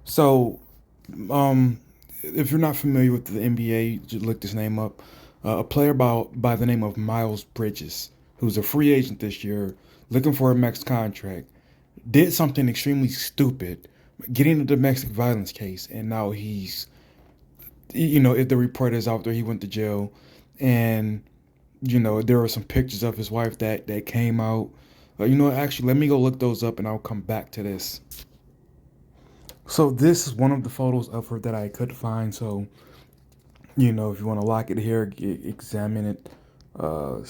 So, um, if you're not familiar with the NBA, just look this name up. A player by the name of Miles Bridges, who's a free agent this year, looking for a max contract, did something extremely stupid, getting a domestic violence case, and now if the report is out there, he went to jail, and there were some pictures of his wife that came out. Actually, let me go look those up, and I'll come back to this. So this is one of the photos of her that I could find. So if you want to lock it here, examine it. Uh,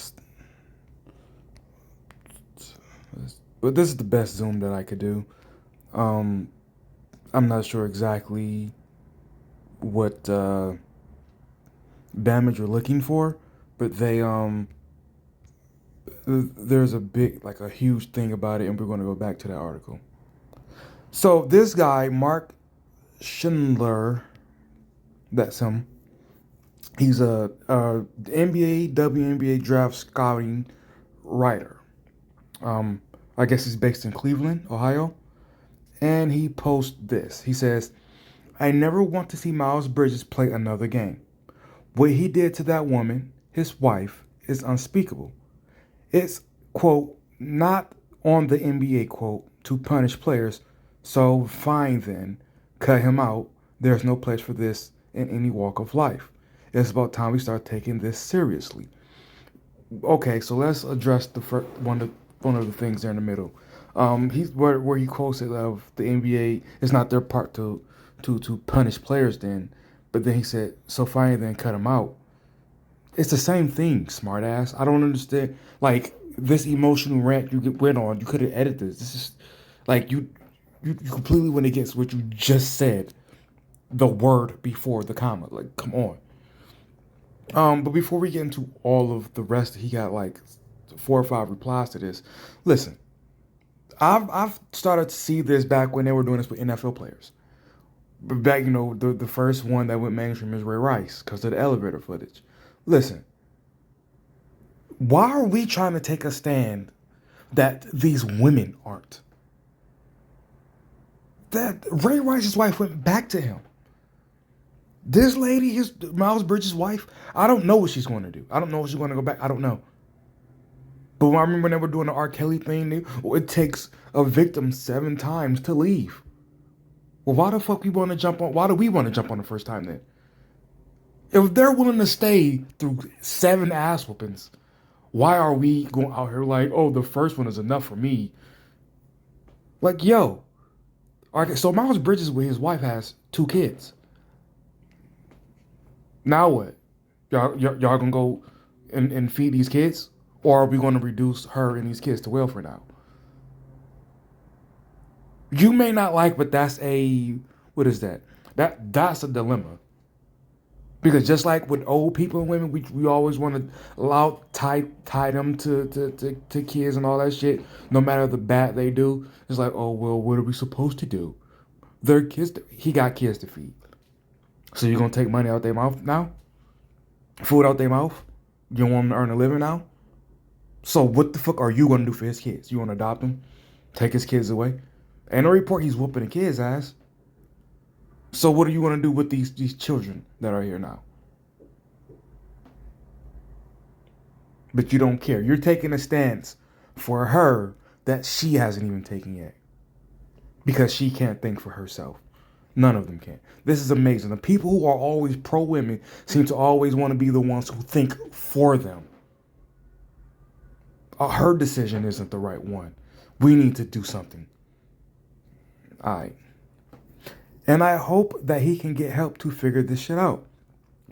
but this is the best zoom that I could do. Um, I'm not sure exactly what damage you're looking for, but there's a big, like a huge thing about it, and we're going to go back to that article. So this guy, Mark Schindler, that's him. He's a NBA, WNBA draft scouting writer. Um, I guess he's based in Cleveland, Ohio. And he posts this. He says, I never want to see Miles Bridges play another game. What he did to that woman, his wife, is unspeakable. It's, quote, not on the NBA, quote, to punish players. So fine then, cut him out. There's no place for this in any walk of life. It's about time we start taking this seriously. Okay, so let's address the first, one of the things there in the middle. He's where he quotes it of the NBA. It's not their part to punish players then, but then he said, "So fine, then cut him out." It's the same thing, smartass. I don't understand. Like this emotional rant went on. You could have edited this. This is like you completely went against what you just said. The word before the comma. Like, come on. But before we get into all of the rest, he got like 4 or 5 replies to this. Listen, I've started to see this back when they were doing this with NFL players. But back, the first one that went mainstream is Ray Rice because of the elevator footage. Listen, why are we trying to take a stand that these women aren't? That Ray Rice's wife went back to him. This lady, his Miles Bridges' wife, I don't know what she's going to do. I don't know if she's going to go back. I don't know. But when I remember when they were doing the R. Kelly thing, it takes a victim 7 times to leave. Well, why the fuck we want to jump on? Why do we want to jump on the first time then? If they're willing to stay through 7 ass whoopings, why are we going out here like, oh, the first one is enough for me? Like, yo, okay, so Miles Bridges with his wife has 2 kids. Now what? Y'all gonna go and feed these kids? Or are we gonna reduce her and these kids to welfare now? You may not like, but that's what is that? That's a dilemma. Because just like with old people and women, we always want to allow tie them to kids and all that shit, no matter the bad they do. It's like, oh well, what are we supposed to do? Their kids, he got kids to feed. So you're gonna take money out their mouth now? Food out their mouth? You don't want them to earn a living now? So what the fuck are you gonna do for his kids? You wanna adopt him? Take his kids away? And a report he's whooping the kids' ass. So what are you gonna do with these children that are here now? But you don't care. You're taking a stance for her that she hasn't even taken yet. Because she can't think for herself. None of them can. This is amazing. The people who are always pro women seem to always want to be the ones who think for them. Her decision isn't the right one. We need to do something. All right. And I hope that he can get help to figure this shit out.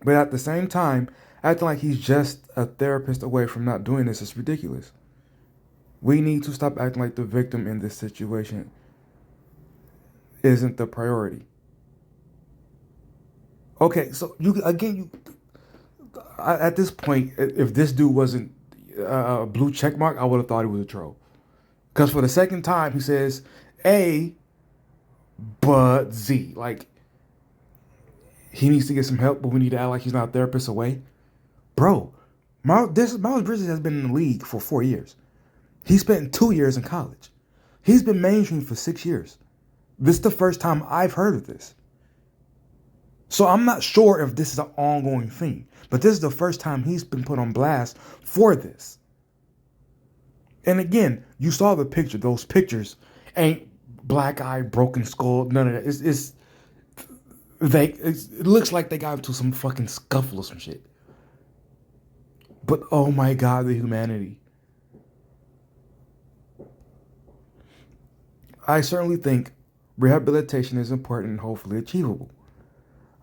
But at the same time, acting like he's just a therapist away from not doing this is ridiculous. We need to stop acting like the victim in this situation isn't the priority. Okay, so at this point, if this dude wasn't a blue check mark, I would have thought he was a troll. Because for the second time, he says A, but Z. Like, he needs to get some help, but we need to act like he's not a therapist away. Bro, Miles Bridges has been in the league for 4 years. He spent 2 years in college. He's been mainstream for 6 years. This is the first time I've heard of this. So I'm not sure if this is an ongoing thing, but this is the first time he's been put on blast for this. And again, you saw the picture. Those pictures ain't black eye, broken skull, none of that. It looks like they got into some fucking scuffle or some shit. But oh my God, the humanity. I certainly think rehabilitation is important and hopefully achievable.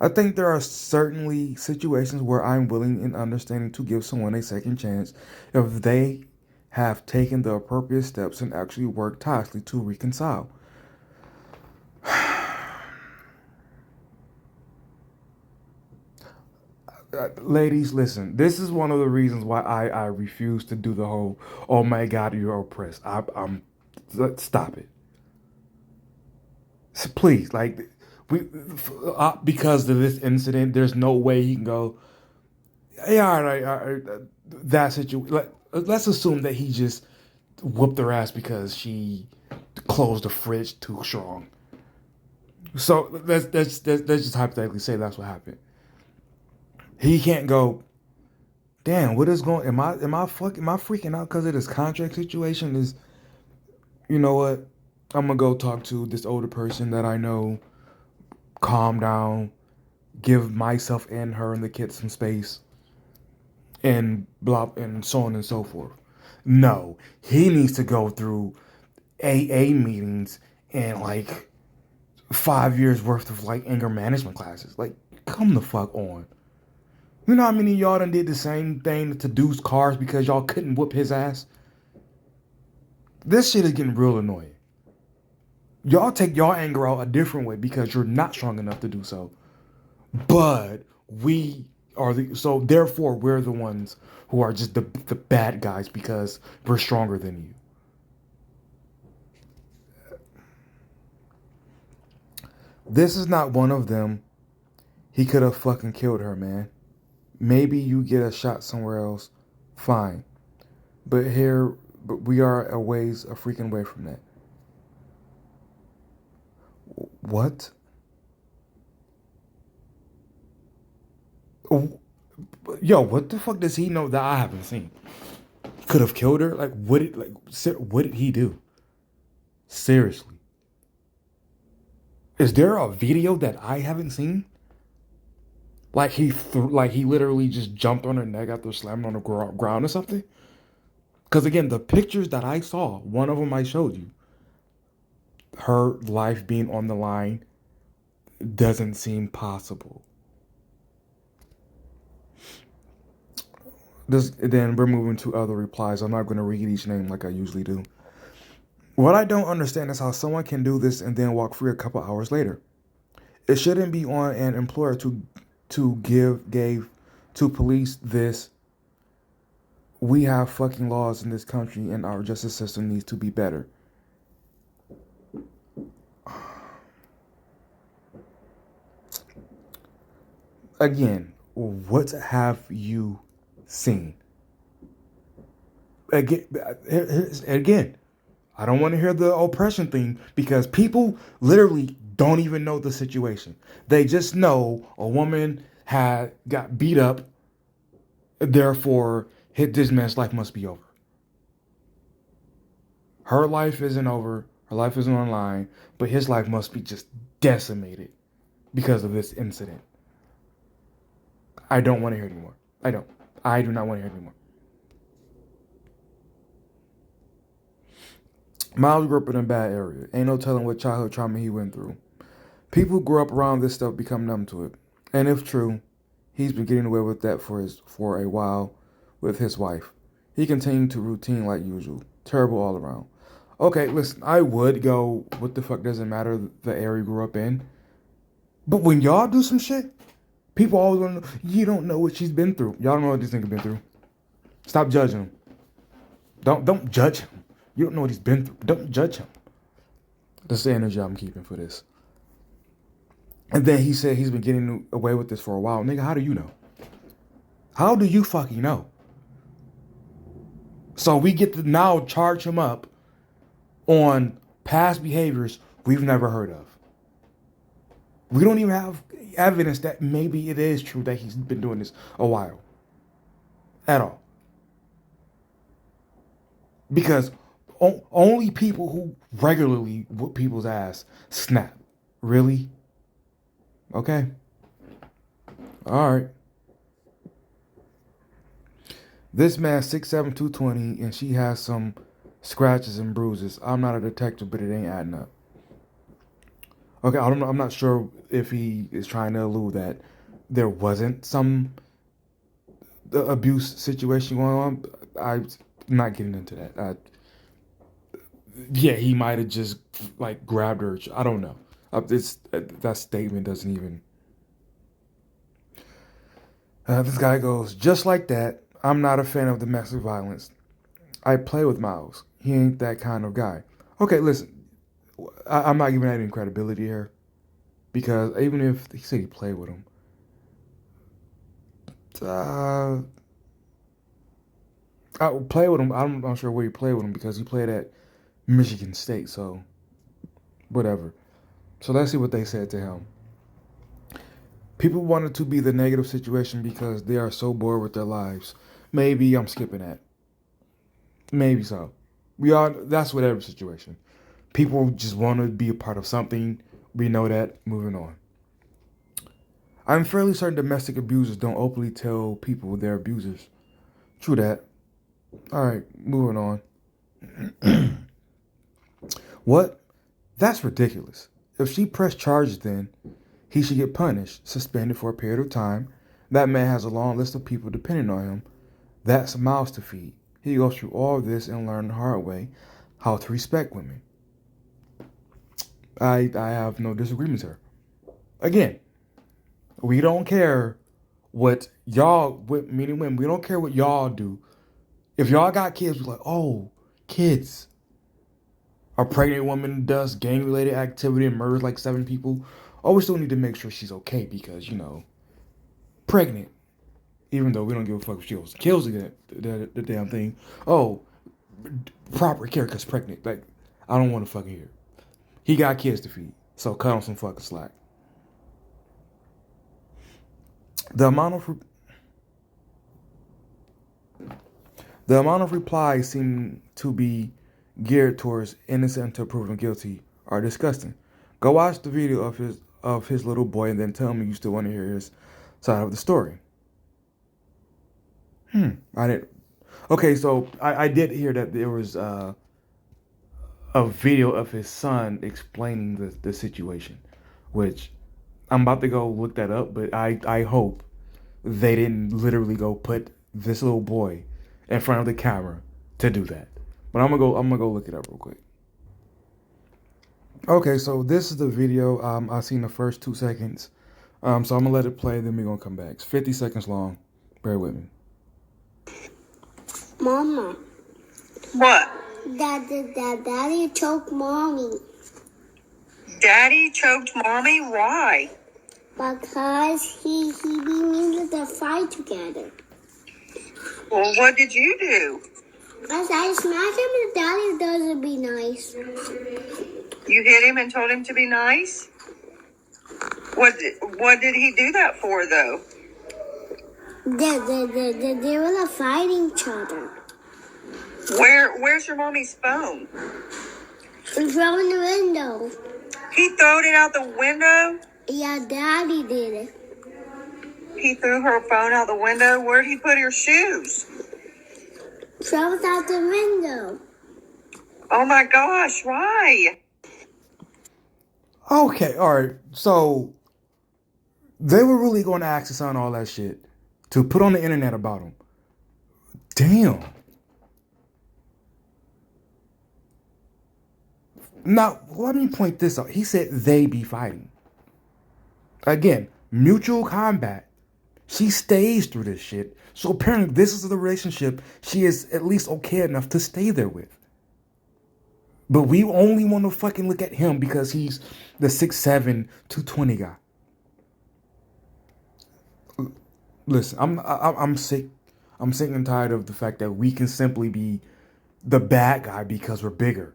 I think there are certainly situations where I'm willing and understanding to give someone a second chance if they have taken the appropriate steps and actually worked tirelessly to reconcile. Ladies, listen, this is one of the reasons why I refuse to do the whole, oh my God, you're oppressed. Stop it. So please, like, we, because of this incident, there's no way he can go, yeah, all right, that situation. Let's assume that he just whooped her ass because she closed the fridge too strong. So let's just hypothetically say that's what happened. He can't go, damn, what is going? Am I freaking out because of this contract situation? Is, you know what? I'm gonna go talk to this older person that I know. Calm down, give myself and her and the kids some space, and blah and so on and so forth. No, he needs to go through AA meetings and like 5 years worth of like anger management classes. Like, come the fuck on. You know how many of y'all done did the same thing to Deuce cars because y'all couldn't whoop his ass? This shit is getting real annoying. Y'all take y'all anger out a different way because you're not strong enough to do so. But we are so therefore we're the ones who are just the bad guys because we're stronger than you. This is not one of them. He could have fucking killed her, man. Maybe you get a shot somewhere else, fine. But we are a ways a freaking way from that. What? Yo, what the fuck does he know that I haven't seen? Could have killed her? Like, what did he do? Seriously. Is there a video that I haven't seen? Like like he literally just jumped on her neck after slamming on the ground or something? Because again, the pictures that I saw, one of them I showed you, her life being on the line doesn't seem possible. Then we're moving to other replies. I'm not going to read each name like I usually do. What I don't understand is how someone can do this and then walk free a couple hours later. It shouldn't be on an employer to gave to police this. We have fucking laws in this country and our justice system needs to be better. Again, what have you seen? Again, I don't want to hear the oppression thing because people literally don't even know the situation. They just know a woman had got beat up, therefore this man's life must be over. Her life isn't over. Her life isn't online, but his life must be just decimated because of this incident. I don't want to hear anymore. I don't. I do not want to hear anymore. Miles grew up in a bad area. Ain't no telling what childhood trauma he went through. People who grew up around this stuff become numb to it. And if true, he's been getting away with that for a while with his wife. He continued to routine like usual. Terrible all around. Okay, listen, I would go, what the fuck does it matter the area he grew up in? But when y'all do some shit, people always want to know, you don't know what she's been through. Y'all don't know what this nigga been through. Stop judging him. Don't judge him. You don't know what he's been through. Don't judge him. That's the energy I'm keeping for this. And then he said he's been getting away with this for a while. Nigga, how do you know? How do you fucking know? So we get to now charge him up on past behaviors we've never heard of. We don't even have evidence that maybe it is true that he's been doing this a while. At all. Because only people who regularly whoop people's ass snap. Really? Okay. All right. This man's 6'7", 220, and she has some scratches and bruises. I'm not a detective, but it ain't adding up. Okay, I don't know. I'm not sure if he is trying to allude that there wasn't some abuse situation going on. I'm not getting into that. Yeah, he might have just like grabbed her. I don't know. That statement doesn't even. This guy goes, just like that. I'm not a fan of domestic violence. I play with Miles. He ain't that kind of guy. Okay, listen. I'm not giving that any credibility here, because even if he said he played with him, I play with him. I'm not sure where he played with him because he played at Michigan State. So whatever. So let's see what they said to him. People wanted to be the negative situation because they are so bored with their lives. Maybe I'm skipping that. Maybe so. That's whatever situation. People just want to be a part of something. We know that. Moving on. I'm fairly certain domestic abusers don't openly tell people they're abusers. True that. All right, moving on. What? That's ridiculous. If she pressed charges, then he should get punished, suspended for a period of time. That man has a long list of people depending on him. That's mouths to feed. He goes through all of this and learned the hard way how to respect women. I have no disagreements here. Again, we don't care what y'all, meaning women, we don't care what y'all do. If y'all got kids, we're like, oh, kids. A pregnant woman does gang-related activity and murders like 7 people. Oh, we still need to make sure she's okay because, pregnant. Even though we don't give a fuck if she kills the damn thing. Oh, proper care because pregnant. Like, I don't want to fucking hear. He got kids to feed, so cut him some fucking slack. The amount of replies seem to be geared towards innocent until proven guilty are disgusting. Go watch the video of his little boy and then tell me you still want to hear his side of the story. I didn't. Okay, so I did hear that there was a video of his son explaining the situation, which I'm about to go look that up, but I hope they didn't literally go put this little boy in front of the camera to do that. But I'm gonna go look it up real quick. Okay, so this is the video. I've seen the first 2 seconds. So I'm gonna let it play, then we're gonna come back. It's 50 seconds long. Bear with me. Mama. What? Daddy choked mommy. Daddy choked mommy? Why? Because we needed to fight together. Well, what did you do? As I smacked him, and Daddy doesn't be nice. You hit him and told him to be nice? What did he do that for, though? They were fighting each other. Where's your mommy's phone? And throw in the window. He throwed it out the window? Yeah, Daddy did it. He threw her phone out the window? Where'd he put her shoes? Throw it out the window. Oh my gosh, why? Okay, all right. So they were really going to ask his son all that shit to put on the internet about him. Damn. Now, let me point this out. He said they be fighting. Again, mutual combat. She stays through this shit. So apparently this is the relationship she is at least okay enough to stay there with. But we only want to fucking look at him because he's the 6'7", 220 guy. Listen, I'm sick. I'm sick and tired of the fact that we can simply be the bad guy because we're bigger.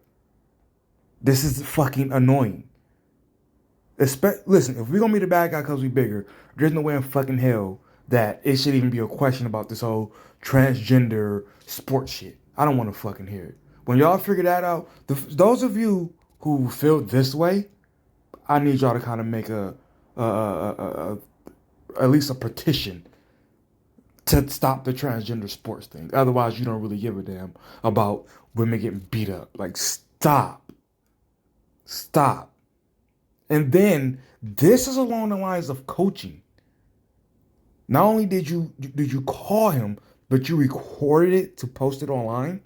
This is fucking annoying. Listen, if we're gonna be the bad guy because we bigger, there's no way in fucking hell that it should even be a question about this whole transgender sports shit. I don't want to fucking hear it. When y'all figure that out, those of you who feel this way, I need y'all to kind of make at least a petition to stop the transgender sports thing. Otherwise, you don't really give a damn about women getting beat up. Like, stop. And then this is along the lines of coaching. Not only did you call him, but you recorded it to post it online.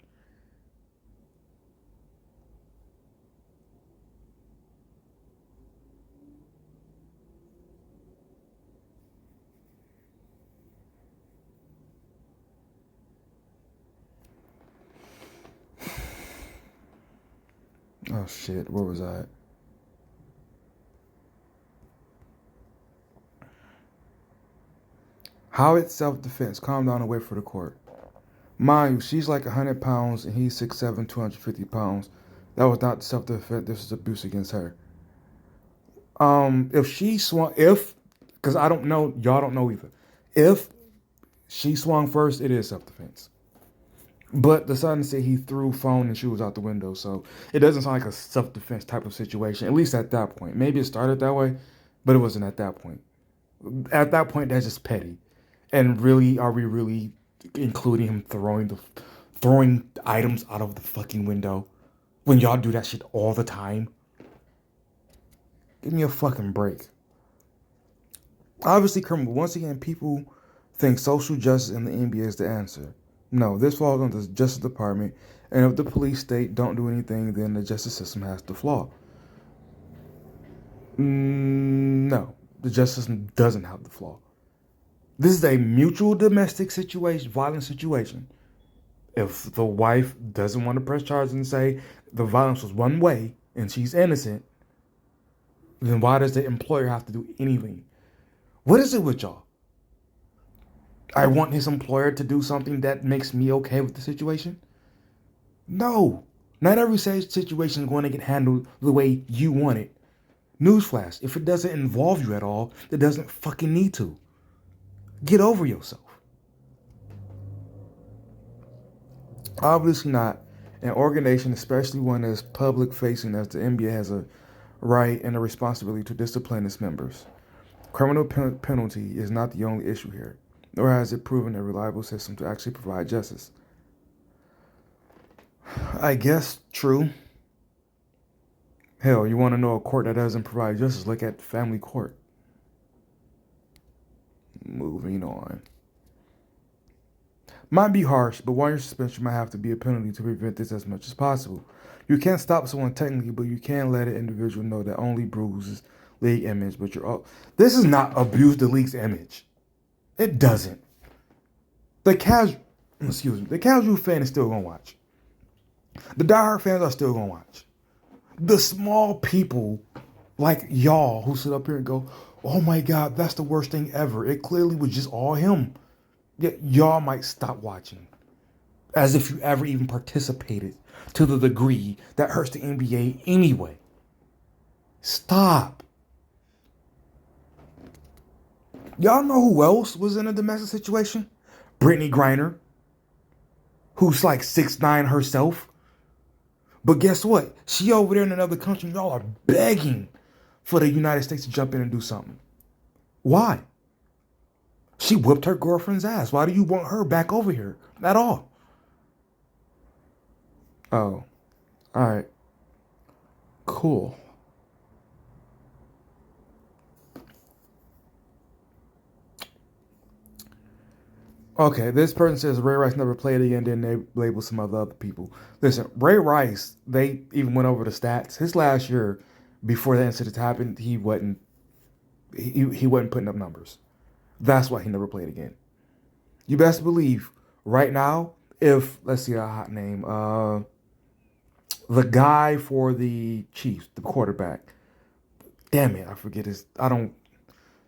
Oh shit, where was I at? How it's self-defense. Calm down and wait for the court. Mind you, she's like 100 pounds and he's 6'7", 250 pounds. That was not self-defense. This is abuse against her. If she swung, because I don't know, y'all don't know either. If she swung first, it is self-defense. But the son said he threw phone and shoes out the window, so it doesn't sound like a self-defense type of situation, at least at that point. Maybe it started that way, but it wasn't at that point. At that point, that's just petty. And really, are we really including him throwing items out of the fucking window when y'all do that shit all the time? Give me a fucking break. Obviously, criminal. Once again, people think social justice in the NBA is the answer. No, this falls under the Justice Department, and if the police state don't do anything, then the justice system has to flaw. No, the justice system doesn't have the flaw. This is a mutual domestic situation, violent situation. If the wife doesn't want to press charges and say the violence was one way and she's innocent, then why does the employer have to do anything? What is it with y'all? I want his employer to do something that makes me okay with the situation? No. Not every situation is going to get handled the way you want it. Newsflash, if it doesn't involve you at all, it doesn't fucking need to. Get over yourself. Obviously not. An organization, especially one as public facing as the NBA, has a right and a responsibility to discipline its members. Criminal penalty is not the only issue here, nor has it proven a reliable system to actually provide justice. I guess true. Hell, you want to know a court that doesn't provide justice? Look at family court. Moving on. Might be harsh, but 1 year suspension might have to be a penalty to prevent this as much as possible. You can't stop someone technically, but you can let an individual know that only bruises league image, but this is not abuse the league's image. It doesn't. The casual fan is still gonna watch. The diehard fans are still gonna watch. The small people like y'all who sit up here and go, oh my God, that's the worst thing ever. It clearly was just all him. Yet y'all might stop watching. As if you ever even participated to the degree that hurts the NBA anyway. Stop. Y'all know who else was in a domestic situation? Brittany Griner, who's like 6'9" herself. But guess what? She over there in another country. Y'all are begging for the United States to jump in and do something. Why? She whipped her girlfriend's ass. Why do you want her back over here at all? Oh, all right. Cool. Okay, this person says Ray Rice never played again, then they label some other people. Listen, Ray Rice, they even went over the stats. His last year, before the incident happened, he wasn't putting up numbers. That's why he never played again. You best believe right now, if let's see a hot name, the guy for the Chiefs, the quarterback. Damn it, I forget his. I don't.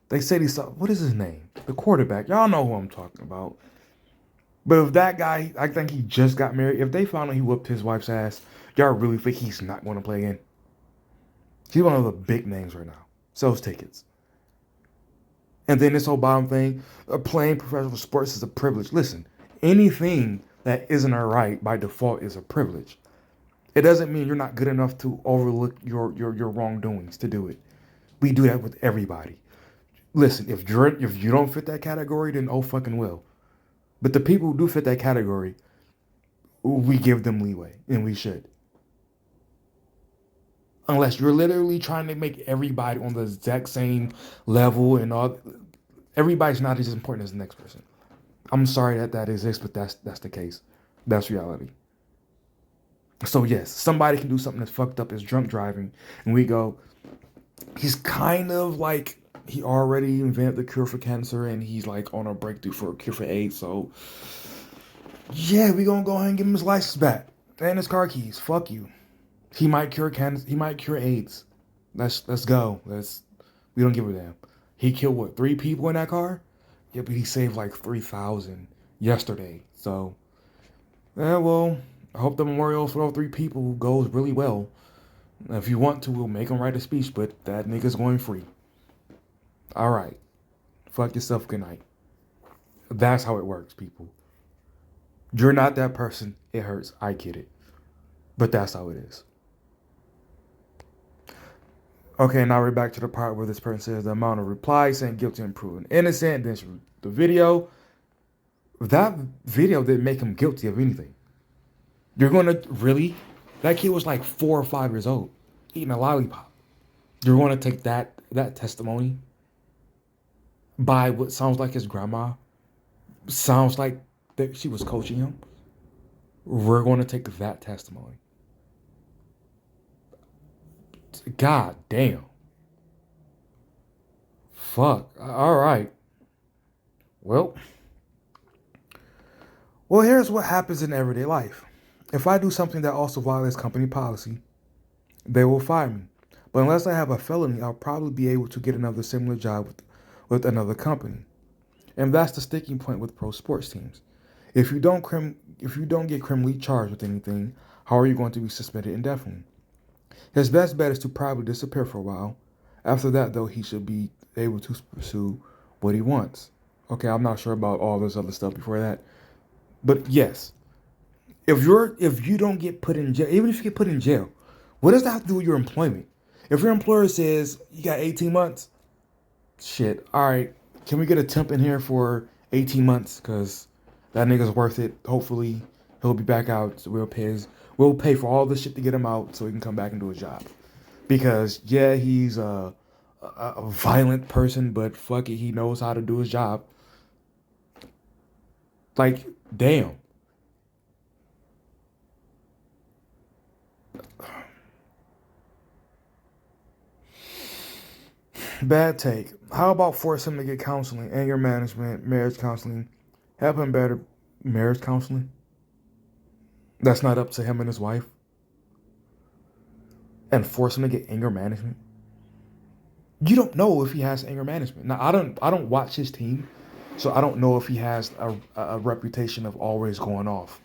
They said he's what is his name? The quarterback. Y'all know who I'm talking about. But if that guy, I think he just got married. If they found out he whooped his wife's ass, y'all really think he's not going to play again? He's one of the big names right now. Sells tickets. And then this whole bottom thing, playing professional sports is a privilege. Listen, anything that isn't a right by default is a privilege. It doesn't mean you're not good enough to overlook your wrongdoings to do it. We do that with everybody. Listen, if you don't fit that category, then oh fucking well. But the people who do fit that category, we give them leeway, and we should. Unless you're literally trying to make everybody on the exact same level and all. Everybody's not as important as the next person. I'm sorry that exists, but that's the case. That's reality. So yes, somebody can do something that's fucked up as drunk driving, and we go, he's kind of like he already invented the cure for cancer, and he's like on a breakthrough for a cure for AIDS. So yeah, we gonna go ahead and give him his license back and his car keys. Fuck you. He might cure cancer. He might cure AIDS. Let's go. We don't give a damn. He killed what, 3 people in that car? Yeah, but he saved like 3,000 yesterday. So, yeah, well, I hope the memorial for those 3 people goes really well. If you want to, we'll make him write a speech, but that nigga's going free. All right. Fuck yourself. Good night. That's how it works, people. You're not that person. It hurts. I get it. But that's how it is. Okay, now we're back to the part where this person says the amount of replies saying guilty and proven innocent. Then the video. That video didn't make him guilty of anything. You're going to really? That kid was like 4 or 5 years old, eating a lollipop. You're going to take that testimony by what sounds like his grandma, sounds like that she was coaching him. We're going to take that testimony. God damn. Fuck. All right. Well, here's what happens in everyday life. If I do something that also violates company policy, they will fire me. But unless I have a felony, I'll probably be able to get another similar job with another company. And that's the sticking point with pro sports teams. If you don't get criminally charged with anything, how are you going to be suspended indefinitely? His best bet is to probably disappear for a while. After that, though, he should be able to pursue what he wants. Okay, I'm not sure about all this other stuff before that. But yes, if you don't get put in jail, even if you get put in jail, what does that have to do with your employment? If your employer says you got 18 months, shit, all right, can we get a temp in here for 18 months? Because that nigga's worth it. Hopefully, he'll be back out. So we'll pay for all this shit to get him out so he can come back and do his job. Because, yeah, he's a violent person, but fuck it, he knows how to do his job. Like, damn. Bad take. How about force him to get counseling, anger management, marriage counseling, help him better marriage counseling? That's not up to him and his wife. And force him to get anger management. You don't know if he has anger management. Now I don't watch his team, so I don't know if he has a reputation of always going off.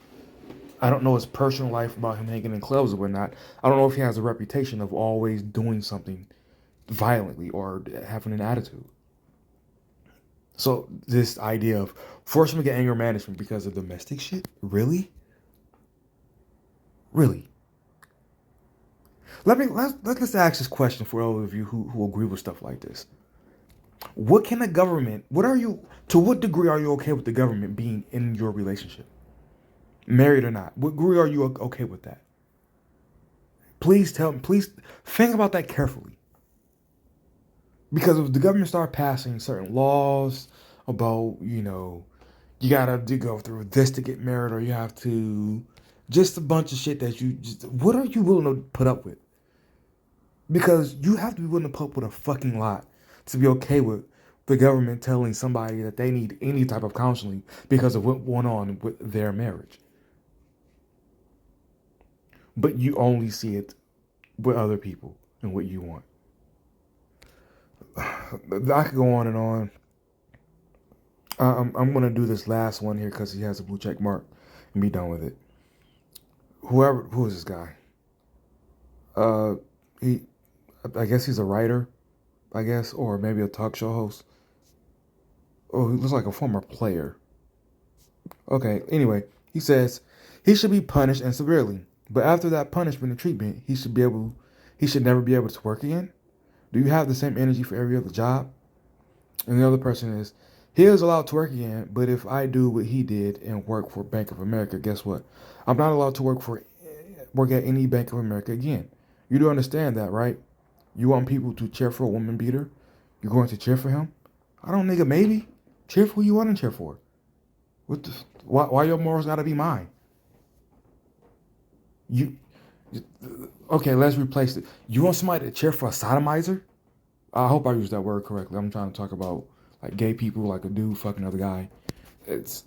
I don't know his personal life about him hanging in clubs or whatnot. I don't know if he has a reputation of always doing something violently or having an attitude. So this idea of force him to get anger management because of domestic shit, really? Let's ask this question for all of you who agree with stuff like this. To what degree are you okay with the government being in your relationship? Married or not? What degree are you okay with that? Please think about that carefully. Because if the government start passing certain laws about, you gotta go through this to get married, or you have to, just a bunch of shit that what are you willing to put up with? Because you have to be willing to put up with a fucking lot to be okay with the government telling somebody that they need any type of counseling because of what went on with their marriage. But you only see it with other people and what you want. I could go on and on. I'm going to do this last one here because he has a blue check mark and be done with it. Who is this guy? I guess he's a writer, I guess, or maybe a talk show host. Oh, he looks like a former player. Okay, anyway, he says he should be punished and severely. But after that punishment and treatment, he should never be able to work again. Do you have the same energy for every other job? And the other person is, he is allowed to work again, but if I do what he did and work for Bank of America, guess what? I'm not allowed to work at any Bank of America again. You do understand that, right? You want people to cheer for a woman beater? You're going to cheer for him? I don't, nigga, maybe. Cheer for who you want to cheer for. What the, why your morals gotta be mine? You, okay, let's replace it. You want somebody to cheer for a sodomizer? I hope I used that word correctly. I'm trying to talk about like gay people, like a dude fucking another guy. It's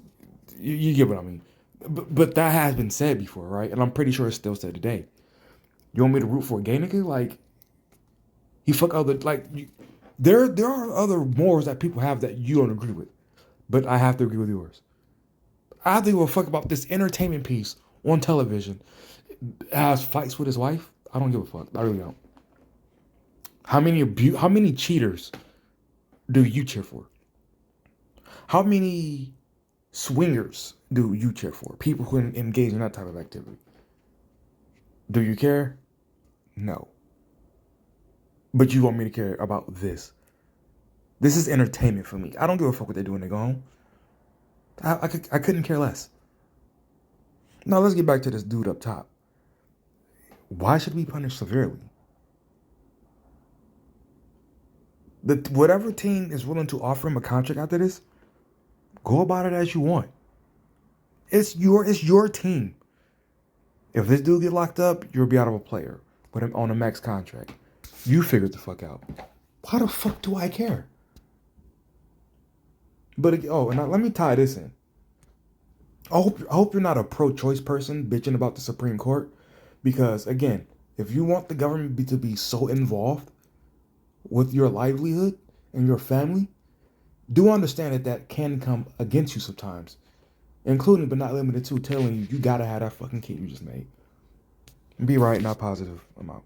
you get what I mean. But that has been said before, right? And I'm pretty sure it's still said today. You want me to root for a gay nigga? Like he fuck other like you, there are other morals that people have that you don't agree with, but I have to agree with yours. I have to give a fuck about this entertainment piece on television. Has fights with his wife. I don't give a fuck. I really don't. How many cheaters do you cheer for? How many swingers do you cheer for? People who engage in that type of activity. Do you care? No. But you want me to care about this. This is entertainment for me. I don't give a fuck what they do when they go home. I couldn't care less. Now let's get back to this dude up top. Why should we punish severely? Whatever team is willing to offer him a contract after this, go about it as you want. It's your team. If this dude get locked up, you'll be out of a player. Put him on a max contract. You figured the fuck out. Why the fuck do I care? But and now let me tie this in. I hope you're not a pro-choice person bitching about the Supreme Court, because again, if you want the government to be so involved with your livelihood and your family, do understand that can come against you sometimes, including but not limited to telling you gotta have that fucking kid you just made. Be right, not positive. I'm out.